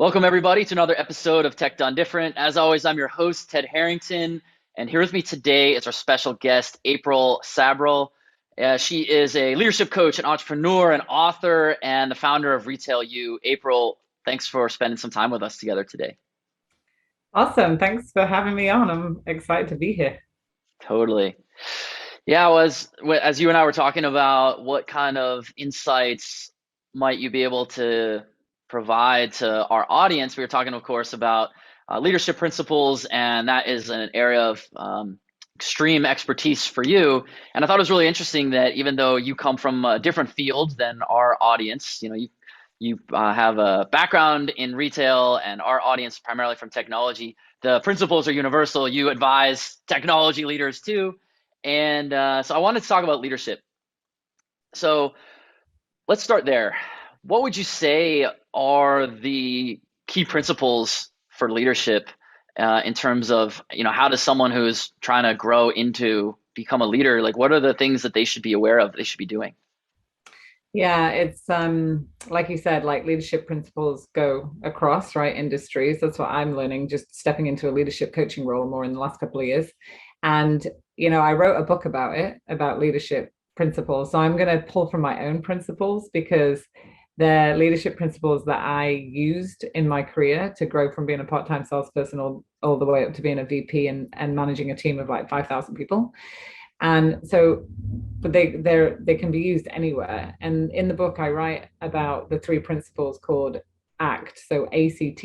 Welcome, everybody, to another episode of Tech Done Different. As always, I'm your host, Ted Harrington, and here with me today is our special guest, April Sabral. She is a leadership coach, an entrepreneur, an author, and the founder of Retail U. April, thanks for spending some time with us together today. Awesome. Thanks for having me on. I'm excited to be here. Totally. Yeah, as you and I were talking about what kind of insights might you be able to provide to our audience, we were talking, of course, about leadership principles, and that is an area of extreme expertise for you. And I thought it was really interesting that even though you come from a different field than our audience, you have a background in retail, and our audience primarily from technology. The principles are universal. You advise technology leaders too. And so I wanted to talk about leadership. So let's start there. What would you say are the key principles for leadership in terms of, how does someone who's trying to grow into become a leader, like what are the things that they should be aware of, they should be doing? Yeah, it's like you said, like leadership principles go across, right, industries. That's what I'm learning, just stepping into a leadership coaching role more in the last couple of years. And I wrote a book about it, about leadership principles. So I'm going to pull from my own principles because the leadership principles that I used in my career to grow from being a part-time salesperson all the way up to being a VP and managing a team of like 5,000 people. And so, but they can be used anywhere. And in the book, I write about the three principles called ACT. So ACT,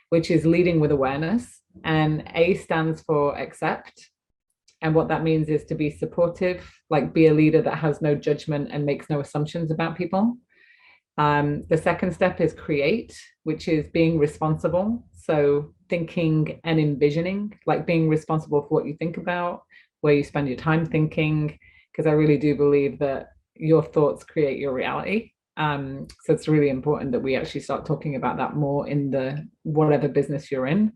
which is leading with awareness, and A stands for accept. And what that means is to be supportive, like be a leader that has no judgment and makes no assumptions about people. The second step is create, which is being responsible. So thinking and envisioning, like being responsible for what you think about, where you spend your time thinking, because I really do believe that your thoughts create your reality. So it's really important that we actually start talking about that more in the whatever business you're in.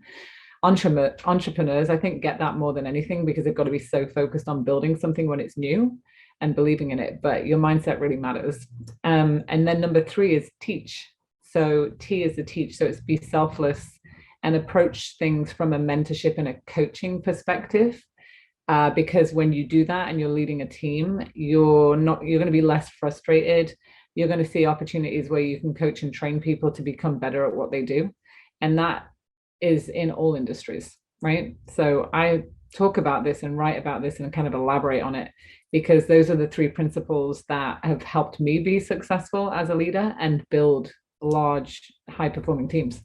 Entrepreneurs, I think, get that more than anything because they've got to be so focused on building something when it's new and believing in it. But your mindset really matters. And then number three is teach. So T is the teach. So it's be selfless and approach things from a mentorship and a coaching perspective. Because when you do that and you're leading a team, you're going to be less frustrated. You're going to see opportunities where you can coach and train people to become better at what they do. And that is in all industries, right? So I talk about this and write about this and kind of elaborate on it because those are the three principles that have helped me be successful as a leader and build large, high performing teams.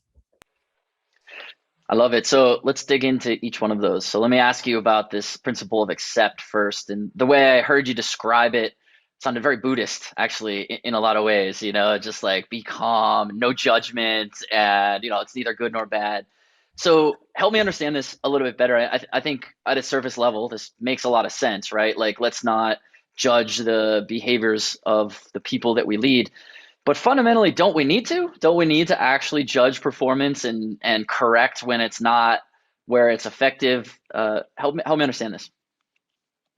I love it. So let's dig into each one of those. So let me ask you about this principle of accept first. And the way I heard you describe it sounded very Buddhist, actually, in a lot of ways, just like be calm, no judgment, and, it's neither good nor bad. So help me understand this a little bit better. I think at a surface level, this makes a lot of sense, right? Like, let's not judge the behaviors of the people that we lead. But fundamentally, don't we need to? Don't we need to actually judge performance and correct when it's not where it's effective? Help me understand this.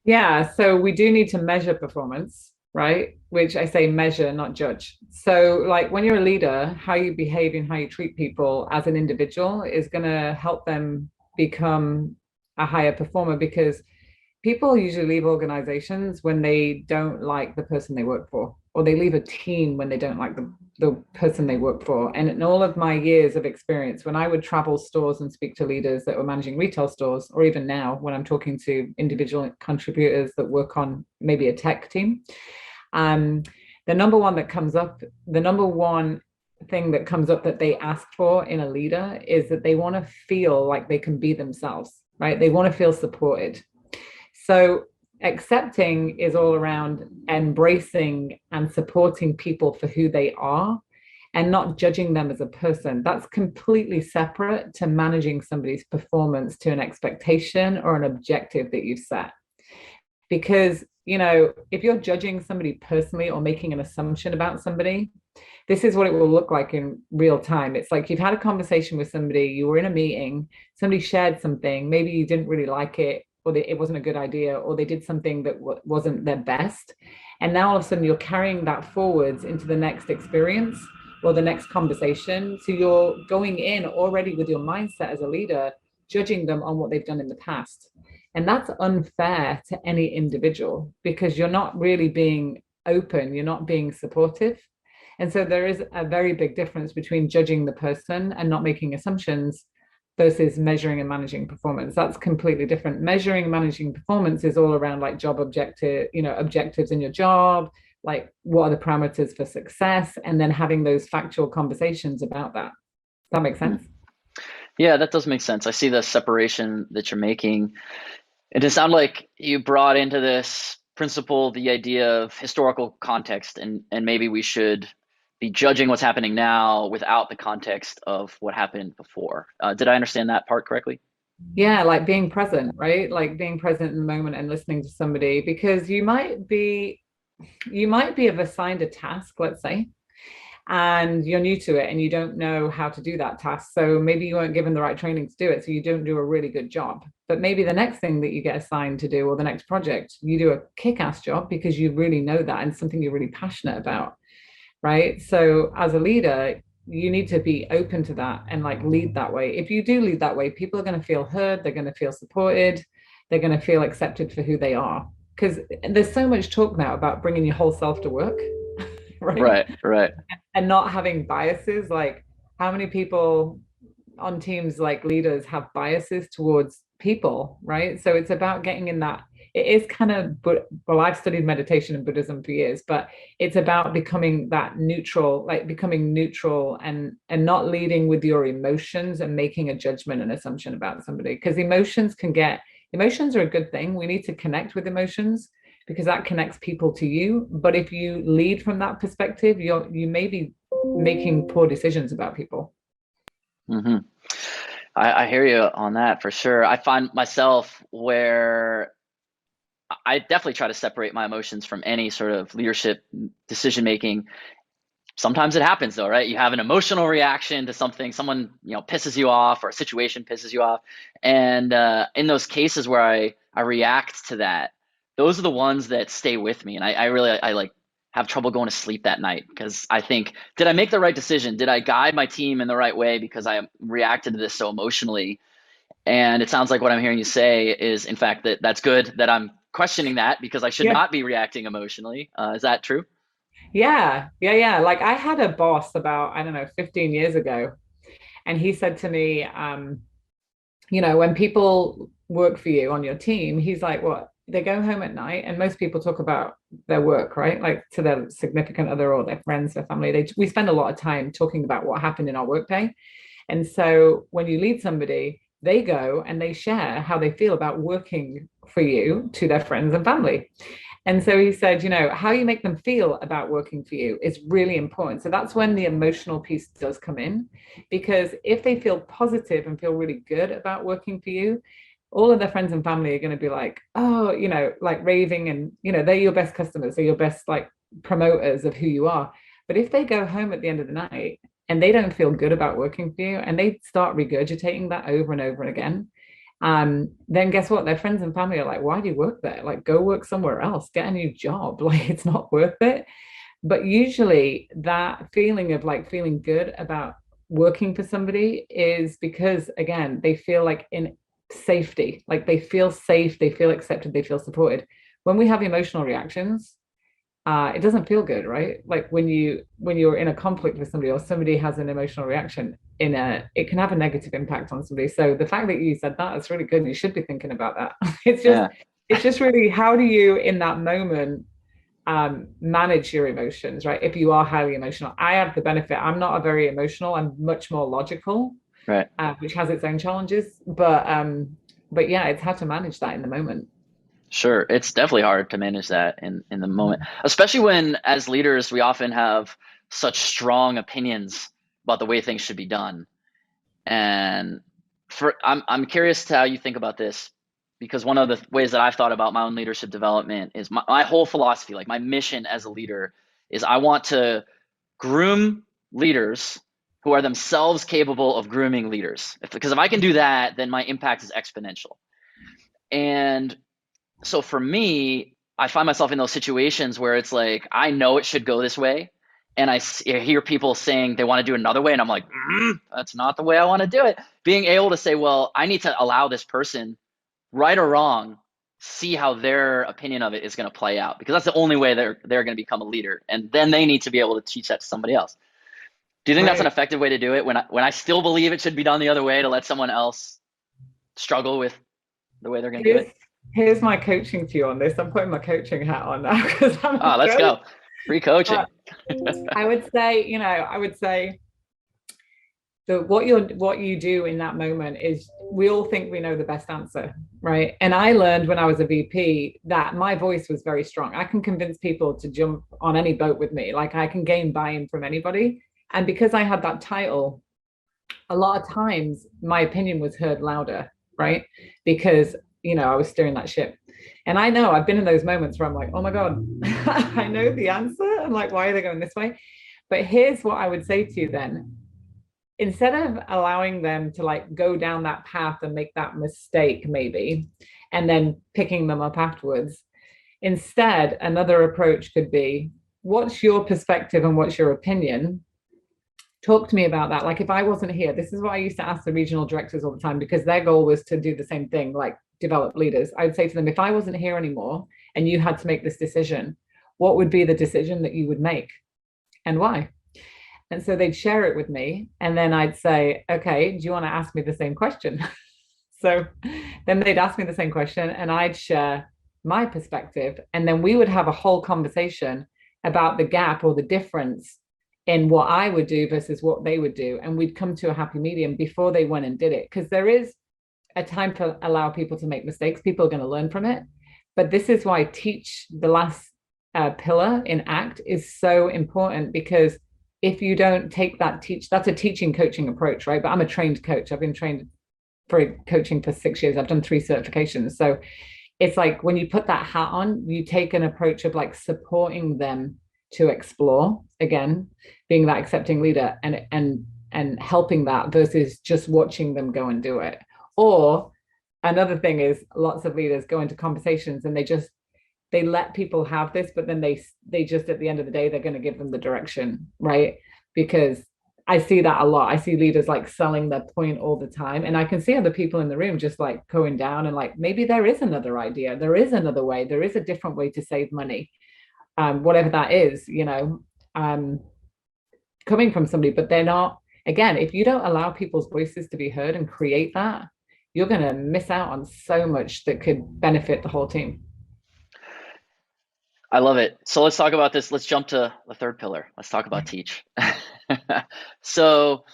Yeah, so we do need to measure performance, right? Which I say measure, not judge. So, like when you're a leader, how you behave and how you treat people as an individual is going to help them become a higher performer because people usually leave organizations when they don't like the person they work for, or they leave a team when they don't like the person they work for. And in all of my years of experience, when I would travel stores and speak to leaders that were managing retail stores, or even now when I'm talking to individual contributors that work on maybe a tech team, um, the number one that comes up, the number one thing that comes up that they ask for in a leader is that they want to feel like they can be themselves, right? They want to feel supported. So accepting is all around embracing and supporting people for who they are and not judging them as a person. That's completely separate to managing somebody's performance to an expectation or an objective that you've set. Because, if you're judging somebody personally or making an assumption about somebody, this is what it will look like in real time. It's like you've had a conversation with somebody, you were in a meeting, somebody shared something, maybe you didn't really like it, or it wasn't a good idea, or they did something that wasn't their best. And now all of a sudden you're carrying that forwards into the next experience or the next conversation. So you're going in already with your mindset as a leader, judging them on what they've done in the past. And that's unfair to any individual because you're not really being open, you're not being supportive. And so there is a very big difference between judging the person and not making assumptions versus measuring and managing performance. That's completely different. Measuring and managing performance is all around like job objective, objectives in your job, like what are the parameters for success, and then having those factual conversations about that. Does that make Hmm. sense? Yeah, that does make sense. I see the separation that you're making. It does sound like you brought into this principle the idea of historical context, and maybe we should be judging what's happening now without the context of what happened before. Did I understand that part correctly? Yeah, like being present, right? Like being present in the moment and listening to somebody because you might be have assigned a task, let's say, and you're new to it and you don't know how to do that task. So maybe you weren't given the right training to do it. So you don't do a really good job. But maybe the next thing that you get assigned to do or the next project, you do a kick ass job because you really know that and something you're really passionate about. Right. So as a leader, you need to be open to that and like lead that way. If you do lead that way, people are going to feel heard, they're going to feel supported, they're going to feel accepted for who they are. Because there's so much talk now about bringing your whole self to work, right? Right, right. And not having biases. Like, how many people on teams, like leaders, have biases towards people, right? So it's about getting in that. It is kind of, but well, I've studied meditation and Buddhism for years, but it's about becoming that neutral, like becoming neutral and not leading with your emotions and making a judgment and assumption about somebody. Because emotions are a good thing. We need to connect with emotions because that connects people to you. But if you lead from that perspective, you may be making poor decisions about people. Hmm. I hear you on that for sure. I find myself where I definitely try to separate my emotions from any sort of leadership decision making. Sometimes it happens though, right? You have an emotional reaction to something, someone, pisses you off or a situation pisses you off. And in those cases where I react to that, those are the ones that stay with me. And I really, I like have trouble going to sleep that night because I think, did I make the right decision? Did I guide my team in the right way because I reacted to this so emotionally? And it sounds like what I'm hearing you say is, in fact, that's good that I'm questioning that because I should Yeah. not be reacting emotionally. Is that true? Yeah. Like I had a boss about, I don't know, 15 years ago, and he said to me, when people work for you on your team, he's like, what? They go home at night, and most people talk about their work, right? Like to their significant other or their friends, their family. We spend a lot of time talking about what happened in our workday. And so when you lead somebody, they go and they share how they feel about working for you to their friends and family. And so he said, how you make them feel about working for you is really important. So that's when the emotional piece does come in, because if they feel positive and feel really good about working for you, all of their friends and family are going to be like, oh, like raving, and, they're your best customers, they're your best like promoters of who you are. But if they go home at the end of the night and they don't feel good about working for you and they start regurgitating that over and over again, then guess what? Their friends and family are like, why do you work there? Like, go work somewhere else, get a new job. Like, it's not worth it. But usually, that feeling of like feeling good about working for somebody is because, again, they feel like in safety, like they feel safe, they feel accepted, they feel supported. When we have emotional reactions, it doesn't feel good, right? Like when you're in a conflict with somebody or somebody has an emotional reaction it can have a negative impact on somebody. So the fact that you said that is really good. You should be thinking about that. it's just Yeah. it's just really, how do you in that moment manage your emotions, right? If you are highly emotional, I have the benefit. I'm not a very emotional. I'm much more logical, Right. which has its own challenges. But yeah, it's how to manage that in the moment. Sure. It's definitely hard to manage that in the moment, Mhm. especially when as leaders we often have such strong opinions about the way things should be done. And I'm curious to how you think about this because one of the ways that I've thought about my own leadership development is my whole philosophy, like my mission as a leader is I want to groom leaders who are themselves capable of grooming leaders. Because if I can do that, then my impact is exponential. And so for me, I find myself in those situations where it's like I know it should go this way, and I hear people saying they want to do it another way, and I'm like, that's not the way I want to do it. Being able to say, well, I need to allow this person, right or wrong, see how their opinion of it is going to play out, because that's the only way they're going to become a leader, and then they need to be able to teach that to somebody else. Do you think that's an Right. effective way to do it, when I still believe it should be done the other way, to let someone else struggle with the way they're going to do Here's it? here's my coaching to you on this. I'm putting my coaching hat on now because I'm a Oh, let's coach. go. Free coaching. But I would say, that what you do in that moment is, we all think we know the best answer, right? And I learned when I was a VP that my voice was very strong. I can convince people to jump on any boat with me. Like, I can gain buy-in from anybody. And because I had that title, a lot of times my opinion was heard louder, right? Because I was steering that ship. And I know I've been in those moments where I'm like, oh my God, I know the answer. I'm like, why are they going this way? But here's what I would say to you then. Instead of allowing them to like go down that path and make that mistake, maybe, and then picking them up afterwards, instead, another approach could be, what's your perspective and what's your opinion? Talk to me about that. Like, if I wasn't here, this is what I used to ask the regional directors all the time, because their goal was to do the same thing, like develop leaders. I would say to them, if I wasn't here anymore and you had to make this decision, what would be the decision that you would make and why? And so they'd share it with me. And then I'd say, okay, do you want to ask me the same question? So then they'd ask me the same question and I'd share my perspective. And then we would have a whole conversation about the gap or the difference in what I would do versus what they would do. And we'd come to a happy medium before they went and did it. Because there is a time to allow people to make mistakes. People are going to learn from it. But this is why teach, the last pillar in ACT, is so important, because if you don't take that that's a teaching coaching approach, right? But I'm a trained coach. I've been trained for coaching for 6 years. I've done 3 certifications. So it's like, when you put that hat on, you take an approach of like supporting them to explore, again, being that accepting leader, and helping that, versus just watching them go and do it. Or another thing is, lots of leaders go into conversations and they let people have this, but then they just, at the end of the day, they're going to give them the direction, right? Because I see that a lot. I see leaders like selling their point all the time, and I can see other people in the room just like going down and like, maybe there is another idea, there is another way, there is a different way to save money, whatever that is, coming from somebody. But they're not. Again, if you don't allow people's voices to be heard and create that, you're going to miss out on so much that could benefit the whole team. I love it. So let's talk about this. Let's jump to the third pillar. Let's talk about teach. So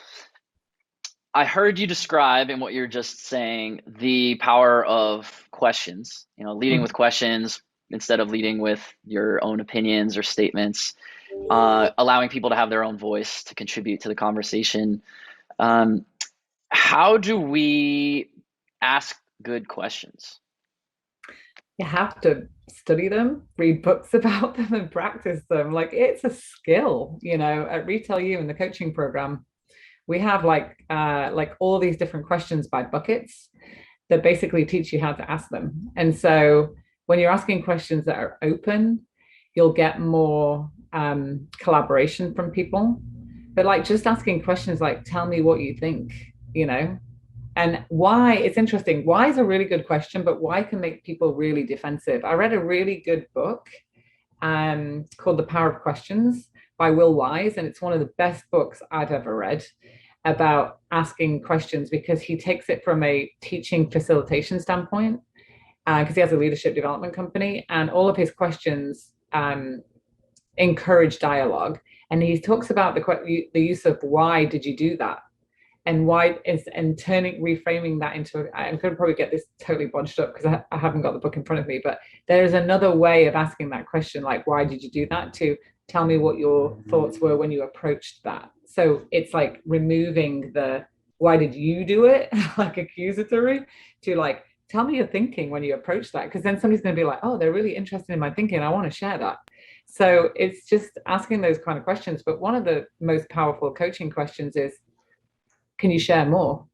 I heard you describe, in what you're just saying, the power of questions, leading with questions instead of leading with your own opinions or statements, allowing people to have their own voice to contribute to the conversation. How do we ask good questions? You have to study them, read books about them, and practice them. Like, it's a skill. At Retail U in the coaching program, we have like all these different questions by buckets that basically teach you how to ask them. And so when you're asking questions that are open, you'll get more collaboration from people. But like, just asking questions like, tell me what you think, and why. It's interesting. Why is a really good question, but why can make people really defensive. I read a really good book called The Power of Questions by Will Wise, and it's one of the best books I've ever read about asking questions, because he takes it from a teaching facilitation standpoint, because he has a leadership development company, and all of his questions encourage dialogue. And he talks about the use of, why did you do that? And why is, and reframing that into, I'm going to probably get this totally bunched up because I haven't got the book in front of me, but there's another way of asking that question, like, why did you do that, to tell me what your thoughts were when you approached that. So it's like removing the, why did you do it, like accusatory, to like, tell me your thinking when you approach that. Because then somebody's going to be like, oh, they're really interested in my thinking, I want to share that. So it's just asking those kind of questions. But one of the most powerful coaching questions is, can you share more?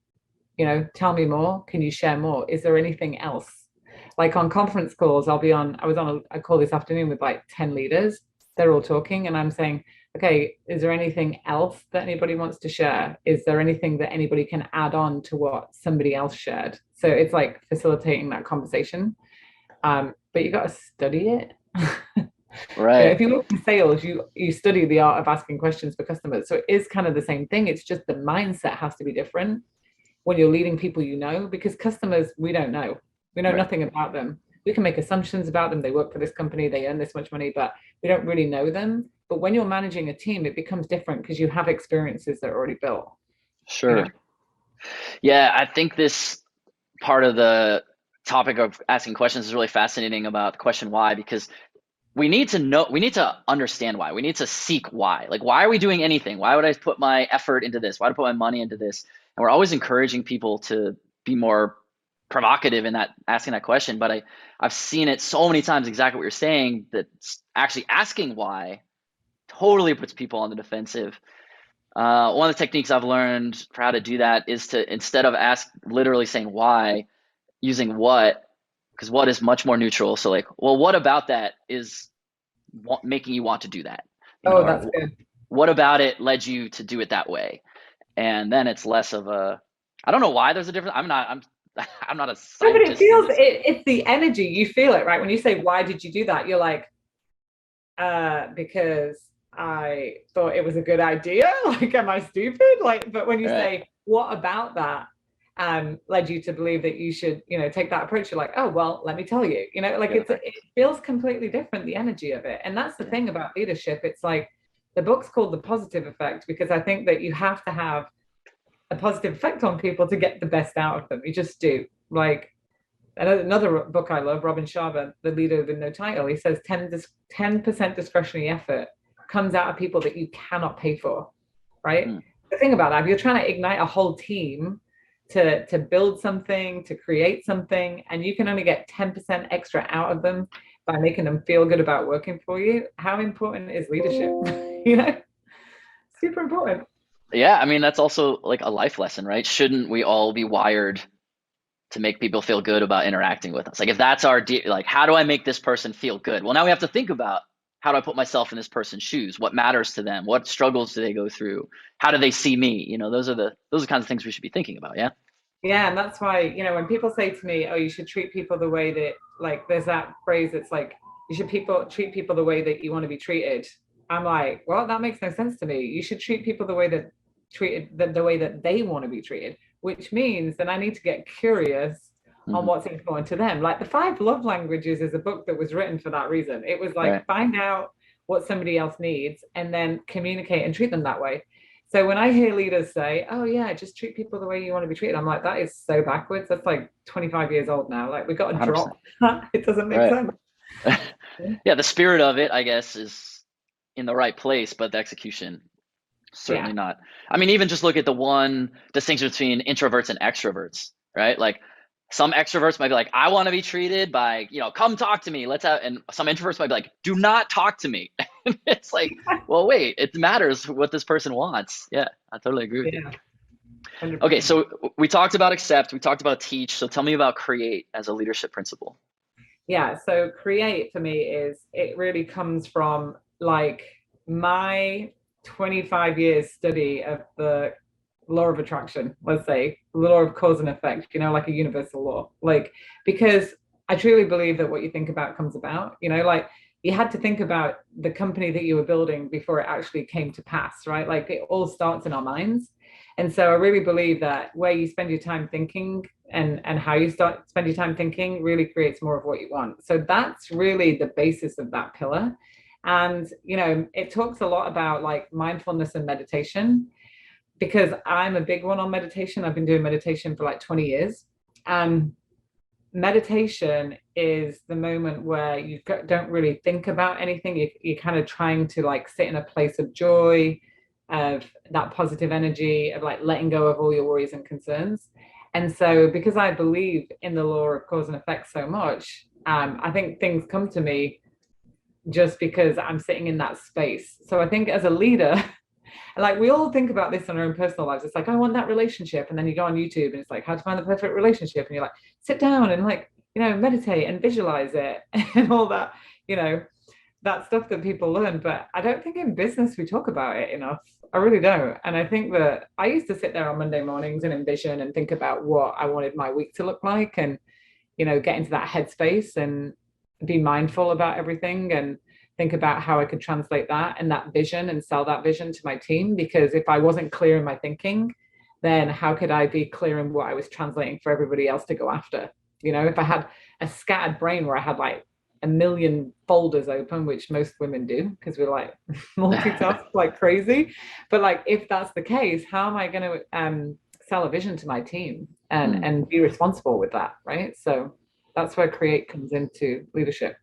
Tell me more. Can you share more? Is there anything else? Like on conference calls, I was on a call this afternoon with like 10 leaders. They're all talking and I'm saying, okay, is there anything else that anybody wants to share? Is there anything that anybody can add on to what somebody else shared? So it's like facilitating that conversation. But you got to study it. Right. If you look in sales, you study the art of asking questions for customers. So it is kind of the same thing. It's just the mindset has to be different when you're leading people, because customers, we don't know. We know Right. nothing about them. We can make assumptions about them. They work for this company, they earn this much money, but we don't really know them. But when you're managing a team, it becomes different because you have experiences that are already built, you know? Sure. Yeah, I think this part of the topic of asking questions is really fascinating about the question why, because we need to understand why. We need to seek why. Like, why are we doing anything? Why would I put my effort into this? Why would I put my money into this? And we're always encouraging people to be more provocative in that asking that question. But I've seen it so many times, exactly what you're saying, that actually asking why totally puts people on the defensive. One of the techniques I've learned for how to do that is to, instead of literally saying why, using what, because what is much more neutral. So like, well, what about that is making you want to do that, Oh, that's or good. what about it led you to do it that way? And then it's less of a, I don't know why there's a difference. I'm not a No, but it scientist in feels this. it's the energy. You feel it, right? When you say, why did you do that? You're like, because I thought it was a good idea. Like, am I stupid? Like, but when you Right. say, what about that led you to believe that you should, take that approach, you're like, oh, well, let me tell you, like Yeah. it feels completely different, the energy of it. And that's the Yeah. thing about leadership. It's like the book's called The Positive Effect because I think that you have to have a positive effect on people to get the best out of them. You just do. Like, another book I love, Robin Sharma, The Leader with No Title, he says 10% discretionary effort comes out of people that you cannot pay for, right? Mm. The thing about that, if you're trying to ignite a whole team to build something, to create something, and you can only get 10% extra out of them by making them feel good about working for you, how important is leadership? you know, super important. Yeah. I mean, that's also like a life lesson, right? Shouldn't we all be wired to make people feel good about interacting with us? Like, if that's like, how do I make this person feel good? Well, now we have to think about, how do I put myself in this person's shoes? What matters to them? What struggles do they go through? How do they see me? Those are the kinds of things we should be thinking about. Yeah. Yeah, and that's why, when people say to me, "Oh, you should treat people the way that," like, there's that phrase that's like, "You should treat people the way that you want to be treated." I'm like, well, that makes no sense to me. You should treat people the way that they want to be treated, which means then I need to get curious on Hmm. what's important to them. Like, The Five Love Languages is a book that was written for that reason. It was like, Right. find out what somebody else needs and then communicate and treat them that way. So when I hear leaders say, "Oh yeah, just treat people the way you want to be treated," I'm like, that is so backwards. That's like 25 years old now. Like, we got to 100%. drop that. It doesn't make Right. sense. Yeah. The spirit of it, I guess, is in the right place, but the execution, certainly Yeah. not. I mean, even just look at the one distinction between introverts and extroverts, right? Like, some extroverts might be like, I want to be treated by, come talk to me. Let's have, and some introverts might be like, do not talk to me. It's like, well, wait, it matters what this person wants. Yeah, I totally agree with you. Yeah. Okay, 100%. so we talked about accept, we talked about teach. So tell me about create as a leadership principle. Yeah. So create for me it really comes from like my 25 years study of the law of attraction, let's say, the law of cause and effect, like a universal law. Like, because I truly believe that what you think about comes about, like you had to think about the company that you were building before it actually came to pass, right? Like, it all starts in our minds. And so I really believe that where you spend your time thinking and how you spend your time thinking really creates more of what you want. So that's really the basis of that pillar. And it talks a lot about like mindfulness and meditation because I'm a big one on meditation. I've been doing meditation for like 20 years. And meditation is the moment where you don't really think about anything. You're kind of trying to like sit in a place of joy, of that positive energy, of like letting go of all your worries and concerns. And so, because I believe in the law of cause and effect so much, I think things come to me just because I'm sitting in that space. So I think as a leader, like, we all think about this in our own personal lives. It's like, I want that relationship. And then you go on YouTube and it's like, how to find the perfect relationship. And you're like, sit down and like, meditate and visualize it and all that, you know. that stuff that people learn, but I don't think in business we talk about it enough. I really don't. And I think that I used to sit there on Monday mornings and envision and think about what I wanted my week to look like, and get into that headspace and be mindful about everything, and think about how I could translate that and that vision and sell that vision to my team. Because if I wasn't clear in my thinking, then how could I be clear in what I was translating for everybody else to go after? If I had a scattered brain where I had like a million folders open, which most women do because we're like multitask like crazy. But like, if that's the case, how am I going to sell a vision to my team and Hmm. be responsible with that, right? So that's where create comes into leadership.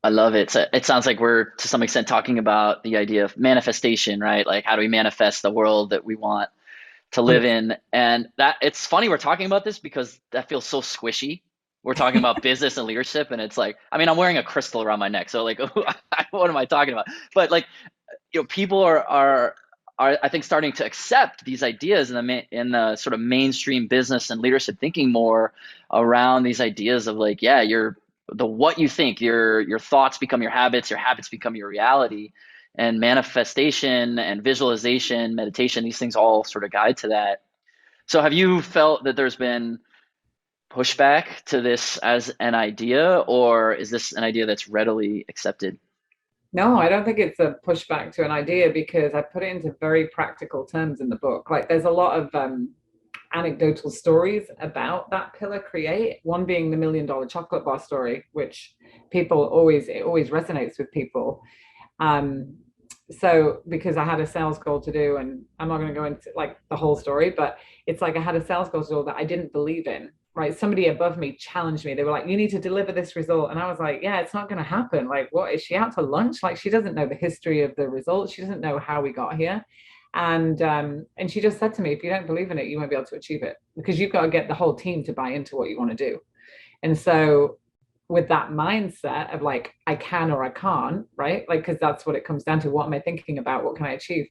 I love it. So it sounds like we're to some extent talking about the idea of manifestation, right? Like how do we manifest the world that we want to live 100%. in? And that it's funny we're talking about this because that feels so squishy. We're talking about business and leadership, and it's like, I mean, I'm wearing a crystal around my neck, so like, what am I talking about? But like, people are I think starting to accept these ideas in the sort of mainstream business and leadership thinking more around these ideas of like, yeah, the what you think, your thoughts become your habits become your reality, and manifestation and visualization, meditation, these things all sort of guide to that. So have you felt that there's been pushback to this as an idea, or is this an idea that's readily accepted? No, I don't think it's a pushback to an idea because I put it into very practical terms in the book. Like, there's a lot of anecdotal stories about that pillar create. One being the $1 million chocolate bar story, which it always resonates with people. Um, so because I had a sales goal to do, and I'm not going to go into like the whole story, but it's like I had a sales goal to do that I didn't believe in. Right, somebody above me challenged me. They were like, "You need to deliver this result," and I was like, "Yeah, it's not going to happen. Like, what is she out to lunch? Like, she doesn't know the history of the results. She doesn't know how we got here." And she just said to me, "If you don't believe in it, you won't be able to achieve it because you've got to get the whole team to buy into what you want to do." And so with that mindset of like, I can or I can't, right? Like, because that's what it comes down to. What am I thinking about? What can I achieve?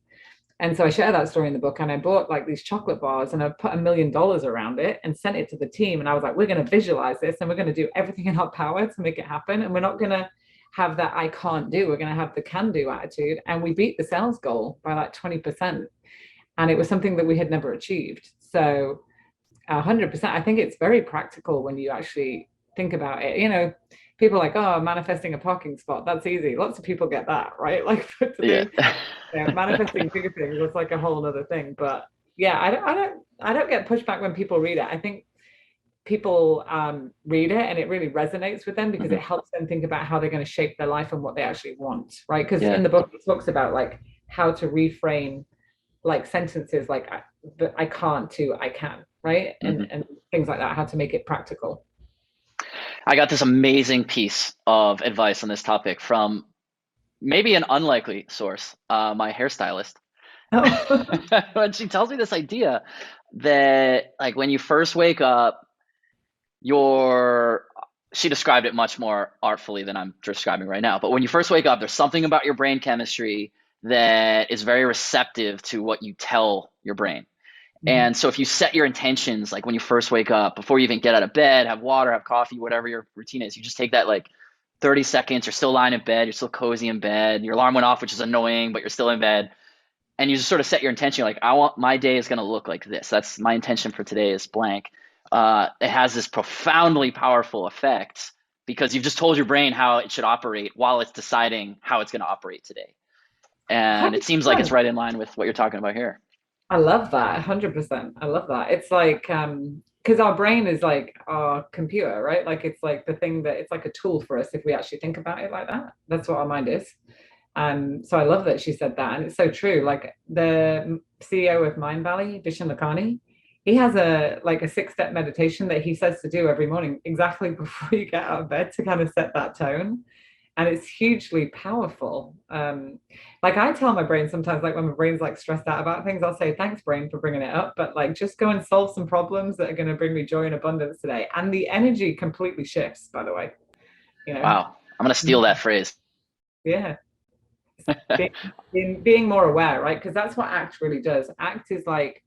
And so I share that story in the book, and I bought like these chocolate bars and I put $1 million around it and sent it to the team. And I was like, we're going to visualize this and we're going to do everything in our power to make it happen. And we're not going to have that I can't do. We're going to have the can do attitude. And we beat the sales goal by like 20%. And it was something that we had never achieved. So 100%. I think it's very practical when you actually think about it. People are like, oh, manifesting a parking spot, that's easy. Lots of people get that, right? Like, but to Yeah. do manifesting bigger things, that's like a whole other thing. But yeah, I don't get pushback when people read it. I think people read it and it really resonates with them because it Mhm. helps them think about how they're going to shape their life and what they actually want, right? Because in Yeah. the book it talks about like how to reframe like sentences like I can't to I can, right? And Mhm. and things like that, how to make it practical. I got this amazing piece of advice on this topic from maybe an unlikely source, my hairstylist. Oh. When she tells me this idea that, like, when you first wake up, your she described it much more artfully than I'm describing right now. But when you first wake up, there's something about your brain chemistry that is very receptive to what you tell your brain. Mhm. And so if you set your intentions, like when you first wake up, before you even get out of bed, have water, have coffee, whatever your routine is, you just take that like 30 seconds. You're still lying in bed, you're still cozy in bed, your alarm went off, which is annoying, but you're still in bed. And you just sort of set your intention, like, I want my day is going to look like this. That's my intention for today is blank. It has this profoundly powerful effect because you've just told your brain how it should operate while it's deciding how it's going to operate today. And it seems like it's 100%. right in line with what you're talking about here. I love that. 100%. I love that. It's like because our brain is like our computer, right? Like, it's like the thing that it's like a tool for us if we actually think about it like that. That's what our mind is. So I love that she said that, and it's so true. Like, the CEO of Mind Valley, Vishen Lakhani, he has a 6-step meditation that he says to do every morning, exactly before you get out of bed, to kind of set that tone. And it's hugely powerful. Like, I tell my brain sometimes, like when my brain's like stressed out about things, I'll say, "Thanks, brain, for bringing it up, but like just go and solve some problems that are going to bring me joy and abundance today." And the energy completely shifts. By the way, you know. Wow. I'm going to steal that phrase. Yeah. Being more aware, right? Because that's what ACT really does. ACT is like,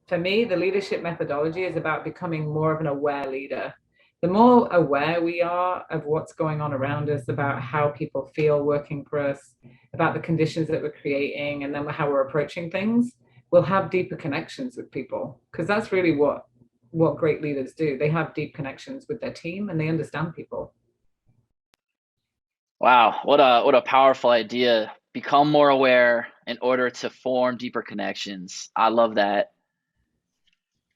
for me, the leadership methodology is about becoming more of an aware leader. the more aware we are of what's going on around us, about how people feel working for us, about the conditions that we're creating, and then how we're approaching things, we'll have deeper connections with people. Because that's really what great leaders do. They have deep connections with their team and they understand people. Wow, what a powerful idea. Become more aware in order to form deeper connections. I love that.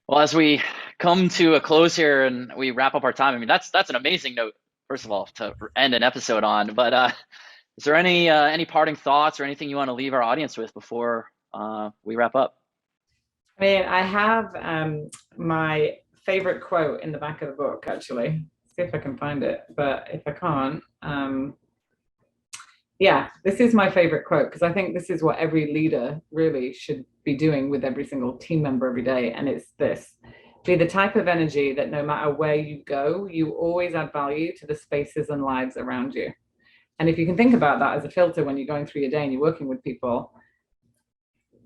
Well, as we come to a close here and we wrap up our time, I mean that's an amazing note, first of all, to end an episode on. But is there any parting thoughts or anything you want to leave our audience with before we wrap up? I mean, I have my favorite quote in the back of the book, actually. See if I can find it. But if I can't, yeah, this is my favorite quote because I think this is what every leader really should be doing with every single team member every day. And it's this: be the type of energy that no matter where you go, you always add value to the spaces and lives around you. And if you can think about that as a filter when you're going through your day and you're working with people,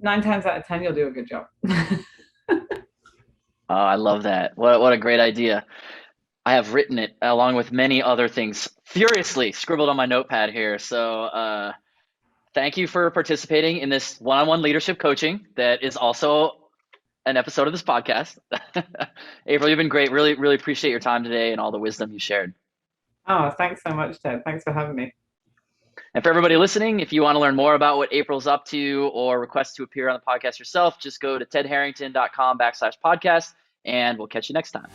9 times out of 10, you'll do a good job. Oh, I love that. What a great idea. I have written it along with many other things furiously scribbled on my notepad here. So thank you for participating in this one-on-one leadership coaching that is also an episode of this podcast. April, you've been great. Really, really appreciate your time today and all the wisdom you shared. Oh, thanks so much, Ted. Thanks for having me. And for everybody listening, if you want to learn more about what April's up to or request to appear on the podcast yourself, just go to tedharrington.com/podcast, and we'll catch you next time.